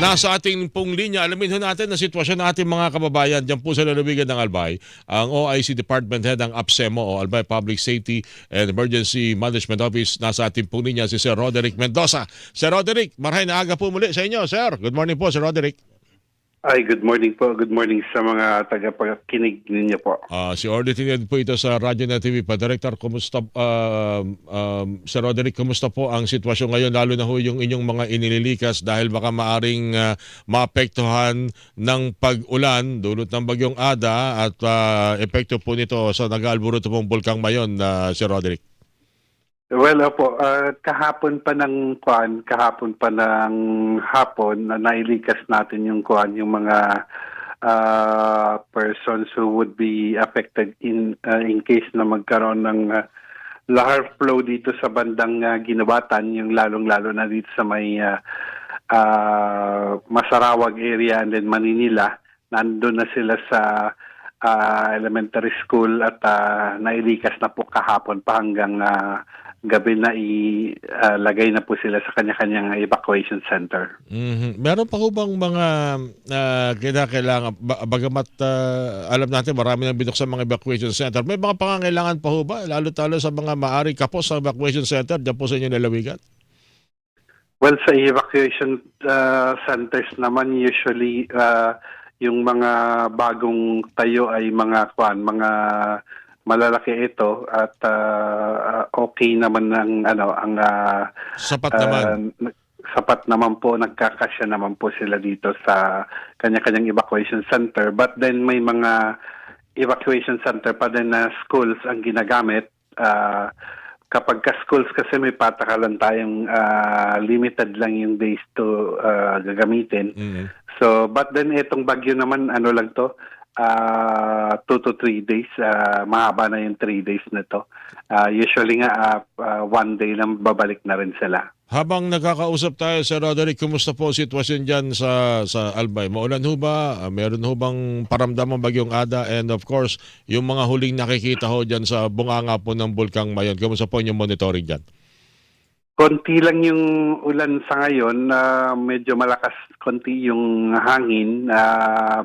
nasa ating pong linya. Alamin ho natin ang sitwasyon ng ating mga kababayan dyan po sa lalawigan ng Albay. Ang OIC Department Head ng APSEMO o Albay Public Safety and Emergency Management Office. Nasa ating pong linya si Sir Roderick Mendoza. Sir Roderick, marahay na aga po muli sa inyo, sir. Good morning po, Sir Roderick. Ay, good morning po. Good morning sa mga tagapakinig ninyo po. Si Orly Tined po ito sa Radyo na TV pa. Director, kumusta, Sir Roderick, kumusta po ang sitwasyon ngayon, lalo na ho yung inyong mga inililikas dahil baka maaring maapektuhan ng pag-ulan dulot ng bagyong Ada at epekto po nito sa nag-aalburuto pong Bulkang Mayon, Sir Roderick? Well, opo, kahapon pa ng hapon na nailikas natin yung mga persons who would be affected in case na magkaroon ng lahar flow dito sa bandang Ginawatan, yung lalong-lalo na dito sa may Masarawag area and then Maninila. Nandun na sila sa elementary school at nailikas na po kahapon pa hanggang gabi na ilagay na po sila sa kanya-kanyang evacuation center. Meron pa ho bang mga kailangan, bagamat alam natin marami nang binuksan mga evacuation center, may mga pangangailangan pa ho ba? Lalo-talo sa mga maaring kapos sa evacuation center dyan po sa inyo nalawigan? Well, sa evacuation centers naman usually yung mga bagong tayo ay mga malalaki ito at okay naman ang sapat naman. Sapat naman po, nagkakasya naman po sila dito sa kanya-kanyang evacuation center, but then may mga evacuation center pa din na schools ang ginagamit. Kapag ka-schools kasi may patakalan tayong limited lang yung days to gagamitin. So, but then itong bagyo naman, lang to, 2 to 3 days, mahaba na yung 3 days na to. Usually nga, 1 day lang babalik na rin sila. Habang nakakausap tayo, Sir Roderick, kumusta po ang sitwasyon dyan sa Albay? Maulan ho ba? Meron ho bang paramdamang bagyong Ada? And of course, yung mga huling nakikita ho dyan sa bunganga po ng Bulkang Mayon, kumusta po yung monitoring dyan? Konti lang yung ulan sa ngayon, medyo malakas konti yung hangin,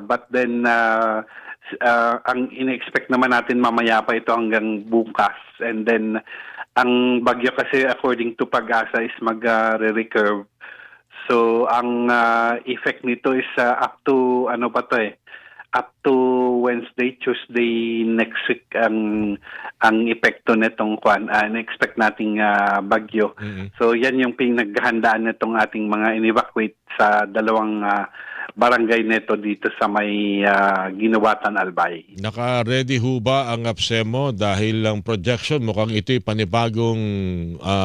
but then ang ine-expect naman natin mamaya pa ito hanggang bukas, and then ang bagyo kasi according to Pag-asa is mag-recurve. So ang effect nito is up to up to Wednesday, Tuesday next week ang epekto nitong in-expect nating bagyo. So yan yung pinaghahandaan nitong ating mga in-evacuate sa dalawang barangay nito dito sa may Ginawatan, Albay. Naka-ready ho ba ang APSEMO dahil ang projection mukhang ito'y panibagong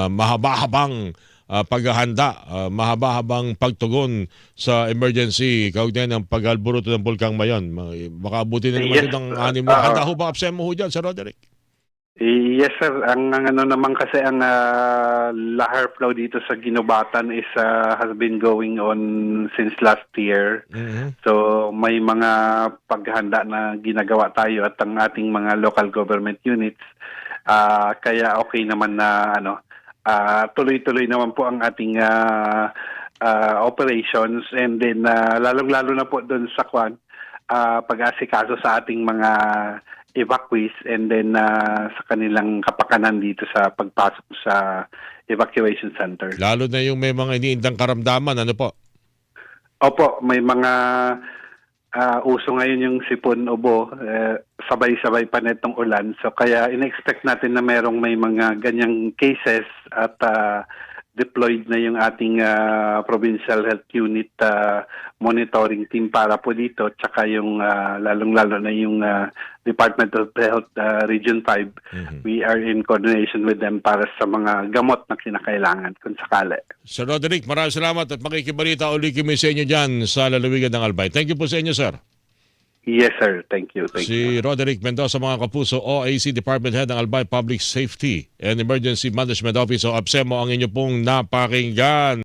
mahaba-habang paghahanda, mahaba-habang pagtugon sa emergency kaugnay ng pag-alburuto ng Bulkang Mayon? Baka abutin na naman ng 6 na. Handa ho ba APSEMO ho dyan, Sir Roderick? Yes, sir. Ang naman kasi ang lahar flow dito sa Ginawatan is has been going on since last year. So may mga paghahanda na ginagawa tayo at ang ating mga local government units. Kaya okay naman na tuloy-tuloy naman po ang ating operations, and then lalong-lalo na po doon sa pag-asikaso sa ating mga evacuees, and then sa kanilang kapakanan dito sa pagpasok sa evacuation center. Lalo na yung may mga iniindang karamdaman, ano po? Opo, may mga uso ngayon yung sipon ubo, sabay-sabay pa netong ulan. So kaya in-expect natin na may mga ganyang cases at deployed na yung ating provincial health unit monitoring team para po dito, tsaka yung lalong-lalo na yung Department of Health Region 5. We are in coordination with them para sa mga gamot na kinakailangan kung sakali. Sir Roderick, maraming salamat at makikibalita uli kami sa inyo dyan sa lalawigan ng Albay. Thank you po sa inyo, sir. Yes, sir. Thank you. Si Roderick Mendoza, mga kapuso, OIC Department Head ng Albay Public Safety and Emergency Management Office o APSEMO ang inyo pong napakinggan.